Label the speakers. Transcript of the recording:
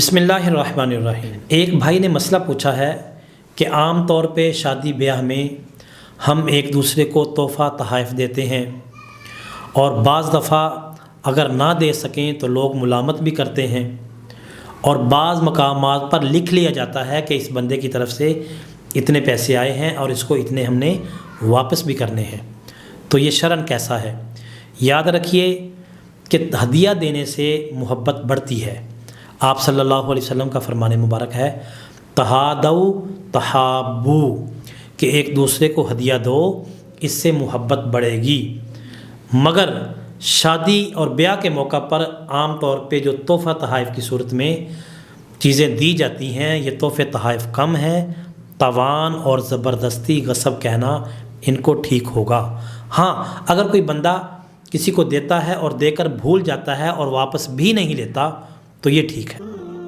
Speaker 1: बिस्मिल्लाहिर्रहमानिर्रहीम। एक भाई ने मसला पूछा है कि आम तौर पे शादी ब्याह में हम एक दूसरे को तोहफ़ा तोहफ़ देते हैं और बाज़ दफ़ा अगर ना दे सकें तो लोग मुलामत भी करते हैं और बाज़ मकामात पर लिख लिया जाता है कि इस बंदे की तरफ से इतने पैसे आए हैं और इसको इतने हमने वापस भी करने हैं। तो ये शरन कैसा है? याद रखिए कि हदिया देने से मोहब्बत बढ़ती है। आप सल्लल्लाहु अलैहि वसल्लम का फरमान मुबारक है, तहादऊ तहाबू, कि एक दूसरे को हदिया दो, इससे मोहब्बत बढ़ेगी। मगर शादी और ब्याह के मौका पर आम तौर पे जो तोहफ़ा तोहफ़ की सूरत में चीज़ें दी जाती हैं, ये तोहफ़े तोहफ़ कम है। तवान और ज़बरदस्ती गसब कहना इनको ठीक होगा। हाँ, अगर कोई बंदा किसी को देता है और देकर भूल जाता है और वापस भी नहीं लेता तो ये ठीक है।